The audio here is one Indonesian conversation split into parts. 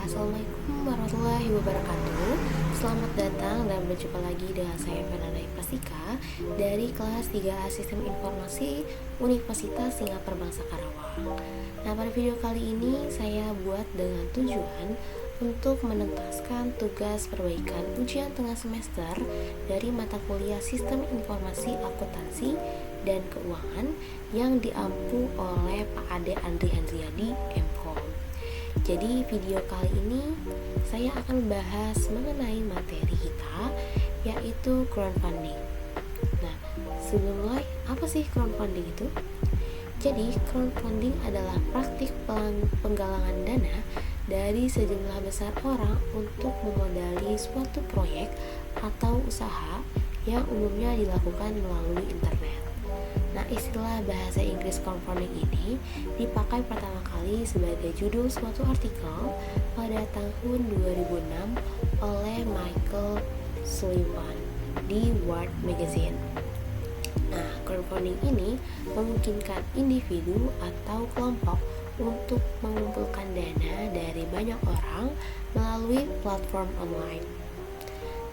Assalamualaikum warahmatullahi wabarakatuh. Selamat datang dan berjumpa lagi dengan saya Fernanda Prasika dari kelas 3A Sistem Informasi Universitas Singapura Bangsa Karawang. Nah, pada video kali ini saya buat dengan tujuan untuk menuntaskan tugas perbaikan ujian tengah semester dari mata kuliah Sistem Informasi Akuntansi dan Keuangan yang diampu oleh Pak Ade Andri Hendriadi MKOM. Jadi video kali ini saya akan bahas mengenai materi kita, yaitu crowdfunding. Nah, sebelum mulai, apa sih crowdfunding itu? Jadi crowdfunding adalah praktik penggalangan dana dari sejumlah besar orang untuk memodali suatu proyek atau usaha yang umumnya dilakukan melalui internet. Nah, istilah bahasa Inggris crowdfunding ini dipakai pertama kali sebagai judul suatu artikel pada tahun 2006 oleh Michael Sullivan di World Magazine. Nah, crowdfunding ini memungkinkan individu atau kelompok untuk mengumpulkan dana dari banyak orang melalui platform online.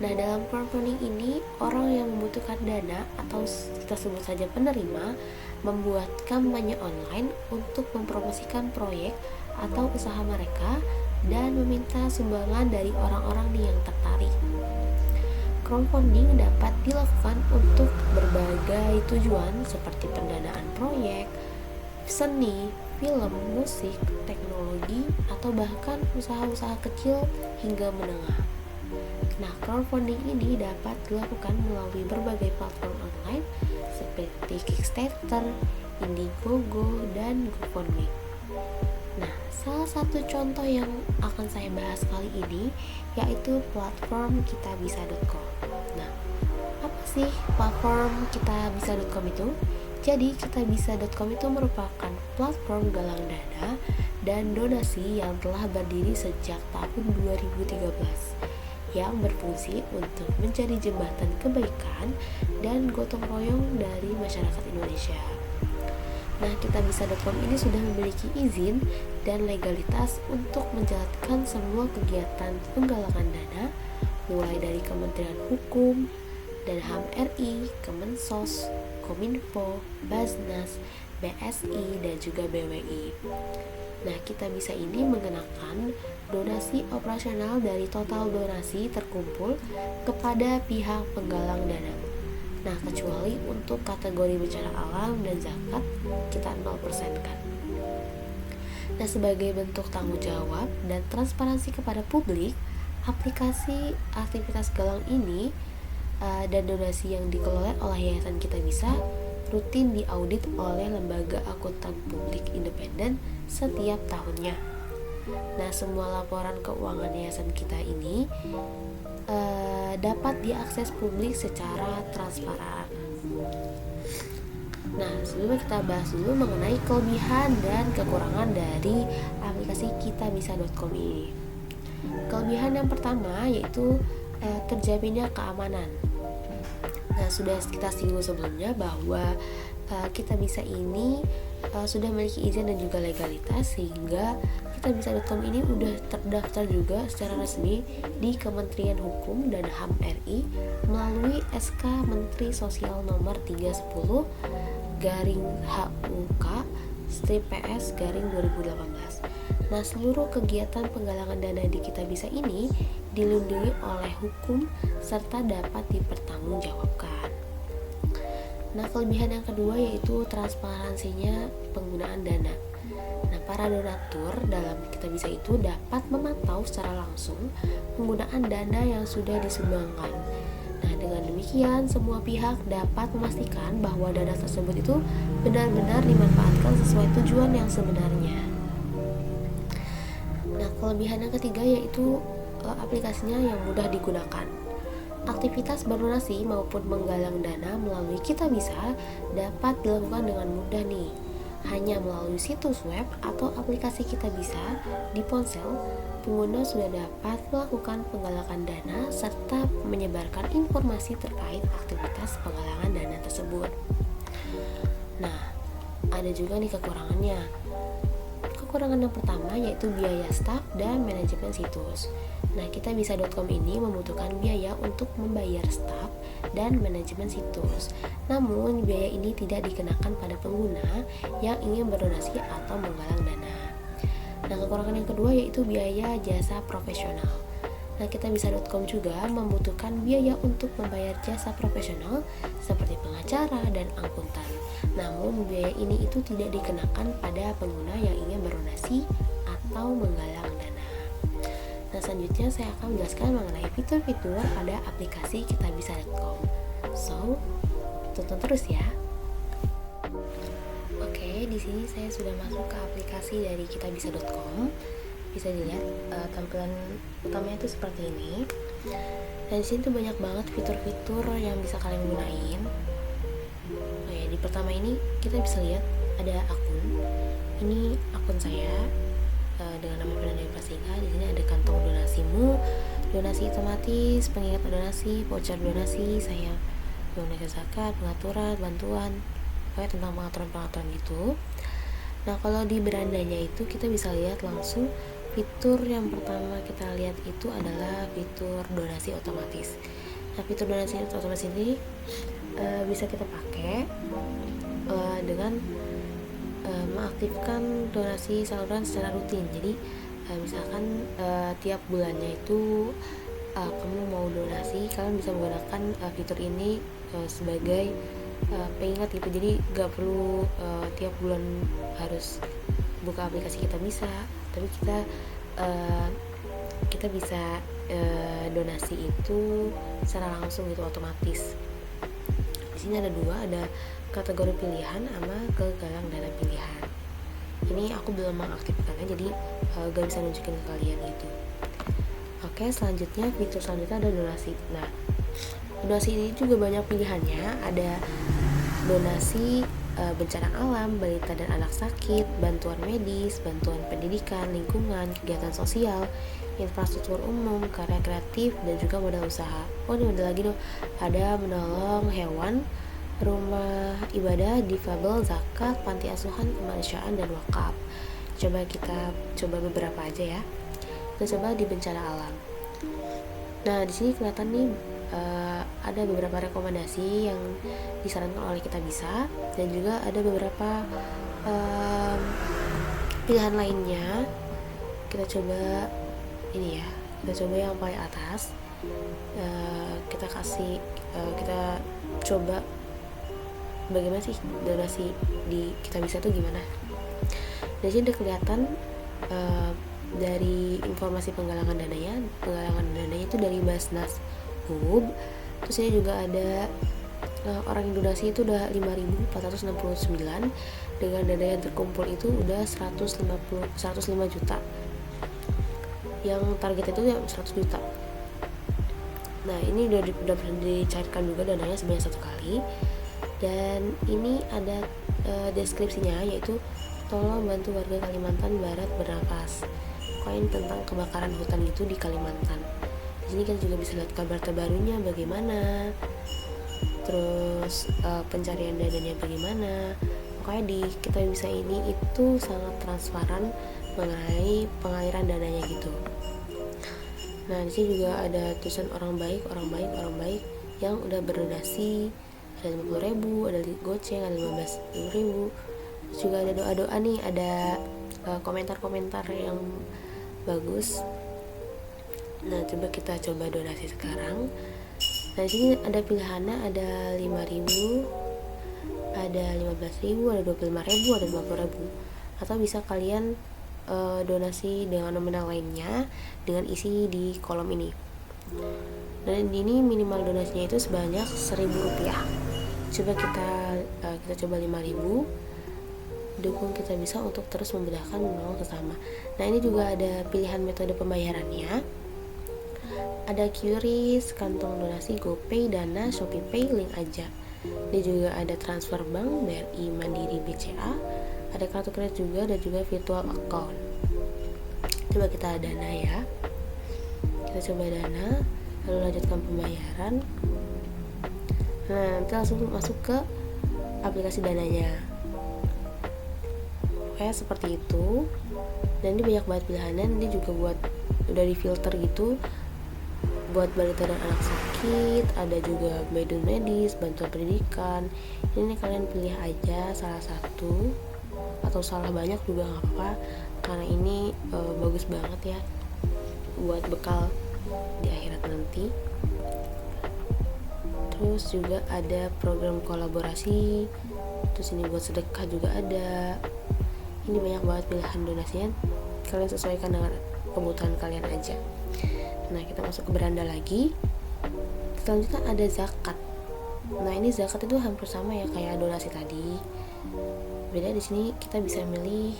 Nah, dalam crowdfunding ini, orang yang membutuhkan dana atau kita sebut saja penerima membuat kampanye online untuk mempromosikan proyek atau usaha mereka dan meminta sumbangan dari orang-orang yang tertarik. Crowdfunding dapat dilakukan untuk berbagai tujuan seperti pendanaan proyek, seni, film, musik, teknologi, atau bahkan usaha-usaha kecil hingga menengah. Nah, crowdfunding ini dapat dilakukan melalui berbagai platform online seperti Kickstarter, Indiegogo, dan GoFundMe. Nah, salah satu contoh yang akan saya bahas kali ini yaitu platform kitabisa.com. Nah, apa sih platform kitabisa.com itu? Jadi, kitabisa.com itu merupakan platform galang dana dan donasi yang telah berdiri sejak tahun 2013. Yang berfungsi untuk menjadi jembatan kebaikan dan gotong royong dari masyarakat Indonesia. Nah, kitabisa.com ini sudah memiliki izin dan legalitas untuk menjalankan semua kegiatan penggalangan dana, mulai dari Kementerian Hukum dan HAM RI, Kemensos, Kominfo, Basnas, BSI, dan juga BWI. Nah, Kitabisa ini mengenakan donasi operasional dari total donasi terkumpul kepada pihak penggalang dana. Nah, kecuali untuk kategori bencana alam dan zakat, kita 0% kan. Nah, sebagai bentuk tanggung jawab dan transparansi kepada publik, aplikasi aktivitas galang ini dan donasi yang dikelola oleh Yayasan Kitabisa rutin diaudit oleh Lembaga Akuntan Publik Independen setiap tahunnya. Nah, semua laporan keuangan yayasan kita ini dapat diakses publik secara transparan. Nah, sebelumnya kita bahas dulu mengenai kelebihan dan kekurangan dari aplikasi kitabisa.com ini. Kelebihan yang pertama yaitu terjaminnya keamanan. Nah, sudah kita singgung sebelumnya bahwa Kitabisa ini sudah memiliki izin dan juga legalitas, sehingga Kitabisa.com ini udah terdaftar juga secara resmi di Kementerian Hukum dan HAM RI melalui SK Menteri Sosial nomor 310 garing HUK-PS garing 2018. Nah, seluruh kegiatan penggalangan dana di Kitabisa ini dilindungi oleh hukum serta dapat dipertanggungjawabkan. Nah, kelebihan yang kedua yaitu transparansinya penggunaan dana. Nah, para donatur dalam Kitabisa itu dapat memantau secara langsung penggunaan dana yang sudah disumbangkan. Nah, dengan demikian semua pihak dapat memastikan bahwa dana tersebut itu benar-benar dimanfaatkan sesuai tujuan yang sebenarnya. Nah, kelebihan yang ketiga yaitu aplikasinya yang mudah digunakan. Aktivitas berdonasi maupun menggalang dana melalui Kitabisa dapat dilakukan dengan mudah nih. Hanya melalui situs web atau aplikasi Kitabisa di ponsel, pengguna sudah dapat melakukan penggalangan dana serta menyebarkan informasi terkait aktivitas penggalangan dana tersebut. Nah, ada juga nih kekurangannya. kekurangan yang pertama yaitu biaya staf dan manajemen situs. Nah, kitabisa.com ini membutuhkan biaya untuk membayar staf dan manajemen situs. Namun, biaya ini tidak dikenakan pada pengguna yang ingin berdonasi atau menggalang dana. Nah, kekurangan yang kedua yaitu biaya jasa profesional. Nah, kitabisa.com juga membutuhkan biaya untuk membayar jasa profesional seperti pengacara dan akuntan. Namun, biaya ini itu tidak dikenakan pada pengguna yang ingin berdonasi atau menggalang dana. Nah, selanjutnya saya akan menjelaskan mengenai fitur-fitur pada aplikasi kitabisa.com. So, tonton terus ya. Oke, di sini saya sudah masuk ke aplikasi dari kitabisa.com. Bisa dilihat tampilan utamanya itu seperti ini. Dan di sini tuh banyak banget fitur-fitur yang bisa kalian gunain. Oh ya, di pertama ini kita bisa lihat ada akun. Ini akun saya dengan nama Fernanda Prasika. Di sini ada kantong donasimu, donasi otomatis, pengingat donasi, voucher donasi, saya donasi zakat, pengaturan, bantuan, pokoknya tentang pengaturan gitu. Nah, kalau di berandanya itu kita bisa lihat langsung fitur yang pertama kita lihat itu adalah fitur donasi otomatis. Nah, fitur donasi otomatis ini bisa kita pakai dengan mengaktifkan donasi saluran secara rutin. Jadi misalkan tiap bulannya itu kamu mau donasi, kalian bisa menggunakan fitur ini sebagai pengingat gitu. Jadi gak perlu tiap bulan harus buka aplikasi Kitabisa, tapi kita bisa donasi itu secara langsung gitu, otomatis. Di sini ada dua, ada kategori pilihan sama kegalang dana pilihan. Ini aku belum mengaktifkannya, jadi gak bisa nunjukin ke kalian gitu. Oke, selanjutnya fitur selanjutnya ada donasi. Nah, donasi ini juga banyak pilihannya. Ada donasi bencana alam, balita dan anak sakit, bantuan medis, bantuan pendidikan, lingkungan, kegiatan sosial, infrastruktur umum, karya kreatif, dan juga modal usaha. Oh, ini ada lagi dong, ada menolong hewan, rumah ibadah, difabel, zakat, panti asuhan, kemanusiaan, dan wakaf. Kita coba beberapa aja ya. Kita coba di bencana alam. Nah, di sini kelihatan nih ada beberapa rekomendasi yang disarankan oleh Kitabisa, dan juga ada beberapa pilihan lainnya. Kita coba ini ya, kita coba yang paling atas. Kita coba bagaimana sih donasi di Kitabisa itu gimana. Dari sini udah kelihatan dari informasi penggalangan dananya itu dari Basnas Hub. Terus ini juga ada orang yang donasi itu udah 5.469, dengan dana yang terkumpul itu udah 105 juta. Yang target itu ya 100 juta. Nah, ini udah dicairkan juga dananya sebanyak 1 kali. Dan ini ada deskripsinya, yaitu tolong bantu warga Kalimantan Barat bernapas. Koin tentang kebakaran hutan itu di Kalimantan. Di sini kita juga bisa lihat kabar terbarunya bagaimana, terus pencarian dananya bagaimana. Pokoknya di Kitabisa ini itu sangat transparan mengenai pengaliran dananya gitu. Nah, di sini juga ada tulisan orang baik yang udah berdonasi. Ada 50.000, ada goceng, ada 15.000. Terus juga ada doa-doa nih, ada komentar-komentar yang bagus. Nah, kita coba donasi sekarang. Nah, di sini ada pilihannya, ada 5.000, ada 15.000, ada 25.000, ada 50.000. Atau bisa kalian donasi dengan nominal lainnya dengan isi di kolom ini. Dan ini minimal donasinya itu sebanyak Rp1.000. Coba kita coba 5.000. Dukung Kitabisa untuk terus memudahkan menolong sesama. Nah, ini juga ada pilihan metode pembayarannya. Ada QRIS, kantong donasi, GoPay, Dana, ShopeePay, link aja. Ini juga ada transfer bank, BRI, Mandiri, BCA. Ada kartu kredit juga, dan juga virtual account. Coba kita Dana ya. Kita coba Dana, lalu lanjutkan pembayaran. Nah, nanti langsung masuk ke aplikasi Dananya. kayak seperti itu. Dan ini banyak banget pilihannya, nanti juga buat udah di filter gitu buat balita dan anak sakit, ada juga medis, bantuan pendidikan. Ini kalian pilih aja salah satu, atau salah banyak juga nggak apa-apa, karena ini bagus banget ya buat bekal di akhirat nanti. Terus juga ada program kolaborasi, terus ini buat sedekah juga ada. Ini banyak banget pilihan donasinya, kalian sesuaikan dengan kebutuhan kalian aja. Nah, kita masuk ke beranda lagi. Selanjutnya ada zakat. Nah, ini zakat itu hampir sama ya kayak donasi tadi. Beda di sini kita bisa milih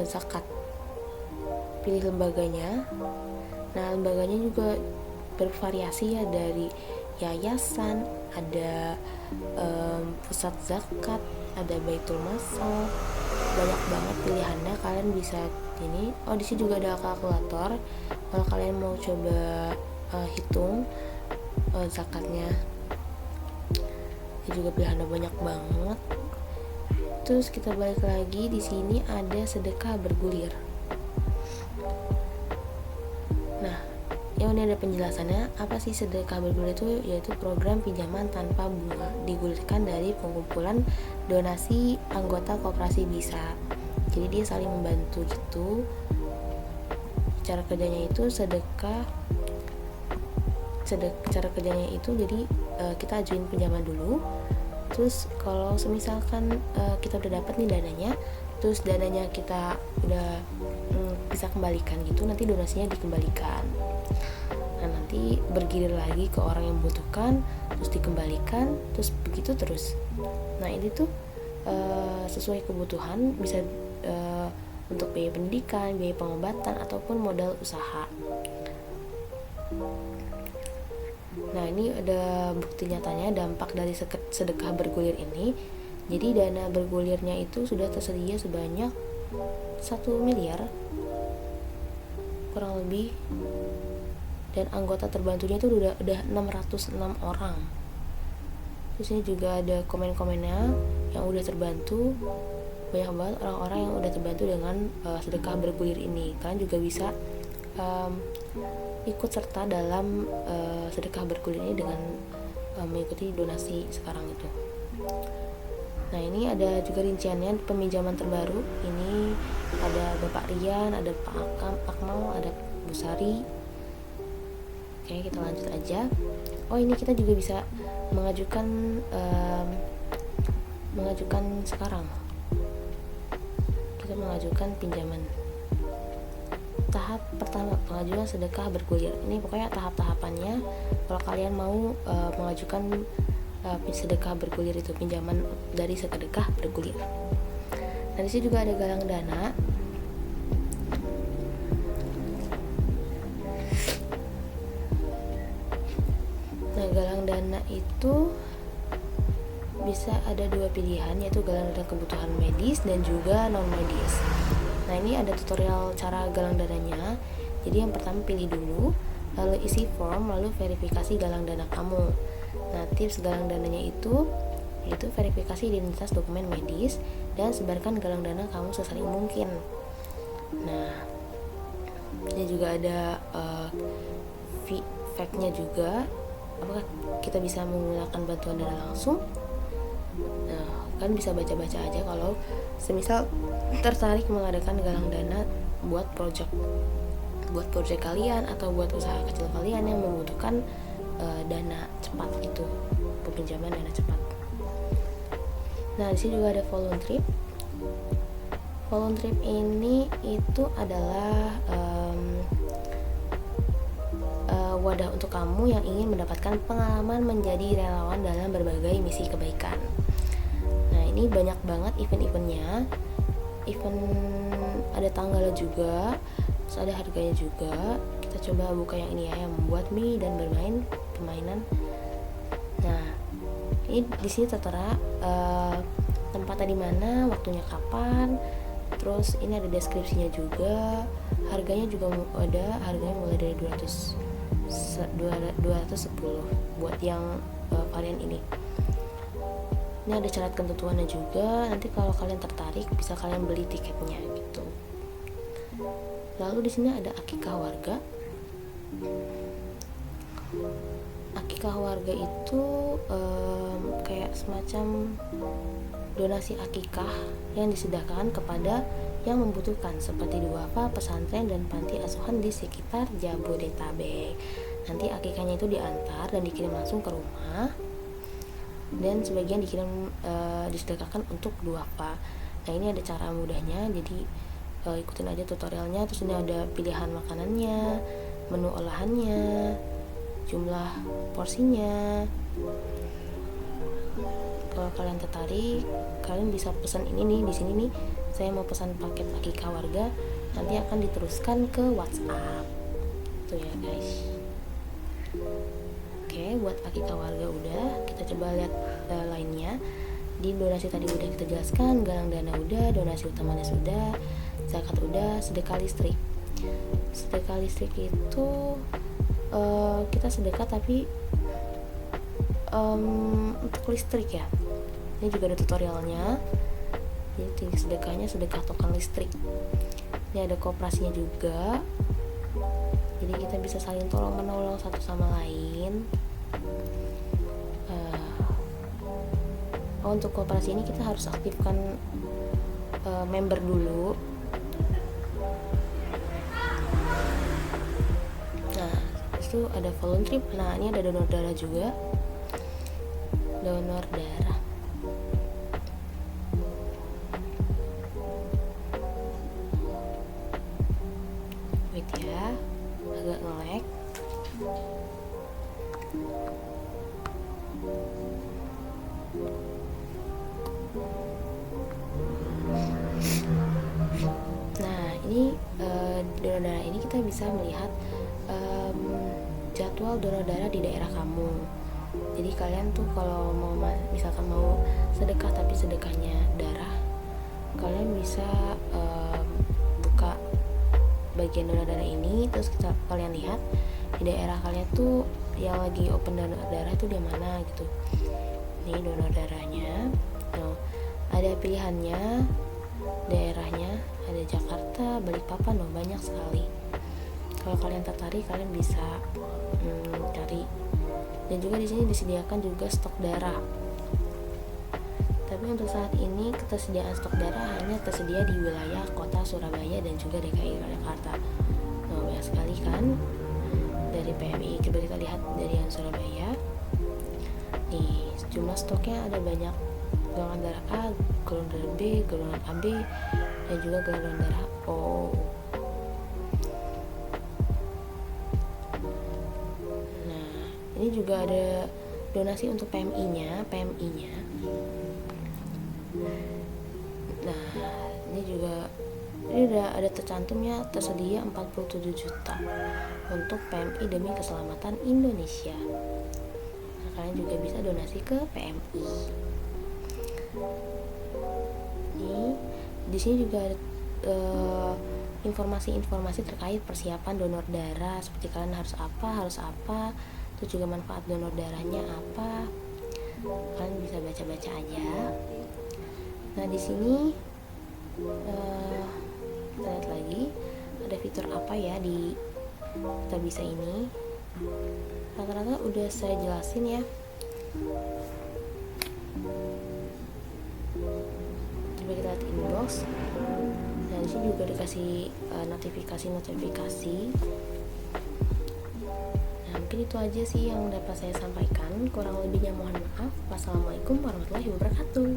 zakat. Pilih lembaganya. Nah, lembaganya juga bervariasi ya, dari yayasan, ada pusat zakat, ada baitul masal. Banyak banget pilihannya, kalian bisa ini. Di sini juga ada kalkulator kalau kalian mau coba hitung zakatnya. Ini juga pilihannya banyak banget. Terus kita balik lagi, di sini ada sedekah bergulir. Nah, ini ada penjelasannya. Apa sih sedekah bergulir itu? Yaitu program pinjaman tanpa bunga digulirkan dari pengumpulan donasi anggota koperasi BISA. Jadi dia saling membantu gitu. Cara kerjanya itu cara kerjanya itu jadi kita ajuin pinjaman dulu. Terus kalau semisalkan kita udah dapat nih dananya, terus dananya kita udah bisa kembalikan gitu, nanti donasinya dikembalikan. Nah, nanti bergilir lagi ke orang yang membutuhkan, terus dikembalikan, terus begitu terus. Nah, ini tuh sesuai kebutuhan, bisa untuk biaya pendidikan, biaya pengobatan, ataupun modal usaha. Nah, ini ada bukti nyatanya dampak dari sedekah bergulir ini. Jadi dana bergulirnya itu sudah tersedia sebanyak 1 miliar kurang lebih, dan anggota terbantunya itu udah 606 orang. Terus ini juga ada komen-komennya yang udah terbantu. Banyak banget orang-orang yang udah terbantu dengan sedekah bergulir ini. Kalian juga bisa ikut serta dalam sedekah bergulir ini dengan mengikuti donasi sekarang itu. Nah, ini ada juga rinciannya peminjaman terbaru. Ini ada Bapak Rian, ada Pak Akmal, ada Bu Sari. Oke, kita lanjut aja. Ini kita juga bisa mengajukan sekarang. Kita mengajukan pinjaman. Tahap pertama, pengajuan sedekah bergulir. Ini pokoknya tahap-tahapannya kalau kalian mau mengajukan sedekah bergulir itu, pinjaman dari sedekah bergulir. Nah, di sini juga ada galang dana. Nah, galang dana itu bisa ada 2 pilihan, yaitu galang dana kebutuhan medis dan juga non medis. Nah, ini ada tutorial cara galang dananya. Jadi yang pertama pilih dulu, lalu isi form, lalu verifikasi galang dana kamu. Nah, tips galang dananya itu yaitu verifikasi identitas dokumen medis dan sebarkan galang dana kamu sesering mungkin. Nah, ini juga ada fact-nya juga. Apakah kita bisa menggunakan bantuan dana langsung? Nah, kan bisa baca-baca aja kalau semisal tertarik mengadakan galang dana buat project kalian atau buat usaha kecil kalian yang membutuhkan dana cepat gitu, peminjaman dana cepat. Nah, di sini juga ada voluntrip. Voluntrip ini itu adalah wadah untuk kamu yang ingin mendapatkan pengalaman menjadi relawan dalam berbagai misi kebaikan. Nah, ini banyak banget event-eventnya. Event ada tanggalnya juga, terus ada harganya juga. Kita coba buka yang ini ya, yang membuat mie dan bermain permainan. Nah, ini di sini tertera tempatnya di mana, waktunya kapan. Terus ini ada deskripsinya juga. Harganya juga ada, harganya mulai dari 210 buat yang varian ini. Ini ada syarat ketentuannya juga, nanti kalau kalian tertarik bisa kalian beli tiketnya gitu. Lalu di sini ada akikah warga. Akikah warga itu kayak semacam donasi akikah yang disediakan kepada yang membutuhkan seperti duafa, pesantren, dan panti asuhan di sekitar Jabodetabek. Nanti akikahnya itu diantar dan dikirim langsung ke rumah, dan sebagian dikirim disedekahkan untuk duafa. Nah, ini ada cara mudahnya, jadi ikutin aja tutorialnya. Terus ini ada pilihan makanannya, menu olahannya, jumlah porsinya. Kalau kalian tertarik, kalian bisa pesan ini nih, di sini nih saya mau pesan paket akikah warga, nanti akan diteruskan ke WhatsApp tuh ya guys. Oke, buat akikah warga udah, kita coba lihat lainnya. Di donasi tadi udah kita jelaskan, galang dana udah, donasi utamanya sudah, zakat udah, sedekah listrik. Sedekah listrik itu kita sedekah tapi untuk listrik ya. Ini juga ada tutorialnya. Jadi sedekahnya sedekah token listrik. Ini ada kooperasinya juga. Jadi kita bisa saling tolong menolong satu sama lain. Untuk kooperasi ini kita harus aktifkan member dulu. Nah, itu ada volunteer. Nah, ini ada donor darah juga. Donor darah. Wait ya, agak nge-lag. Nah, ini donor darah ini kita bisa melihat jadwal donor darah di daerah kamu. Jadi kalian tuh kalau mau misalkan mau sedekah tapi sedekahnya darah, kalian bisa buka bagian donor darah ini, terus kalian lihat di daerah kalian tuh yang lagi open donor darah itu di mana gitu. Ini donor darahnya. Nah, ada pilihannya, daerahnya ada Jakarta, Balikpapan, banyak sekali. Kalau kalian tertarik, kalian bisa cari. Dan juga di sini disediakan juga stok darah. Tapi untuk saat ini ketersediaan stok darah hanya tersedia di wilayah kota Surabaya dan juga DKI Jakarta. Nah, banyak sekali kan dari PMI. Coba kita lihat dari yang Surabaya. Nih, jumlah stoknya ada banyak. Golongan darah A, golongan darah B, golongan AB, dan juga golongan darah O. Ini juga ada donasi untuk PMI-nya. Nah, ini udah ada tercantumnya, tersedia 47 juta untuk PMI demi keselamatan Indonesia. Nah, kalian juga bisa donasi ke PMI. Di sini juga ada informasi-informasi terkait persiapan donor darah, seperti kalian harus apa, terus juga manfaat donor darahnya apa. Kalian bisa baca-baca aja. Nah, di sini kita lihat lagi ada fitur apa ya di kita bisa ini. Rata-rata udah saya jelasin ya. Coba kita lihat inbox. Nah, di sini juga dikasih notifikasi. Nah, mungkin itu aja sih yang dapat saya sampaikan. Kurang lebihnya mohon maaf. Wassalamualaikum warahmatullahi wabarakatuh.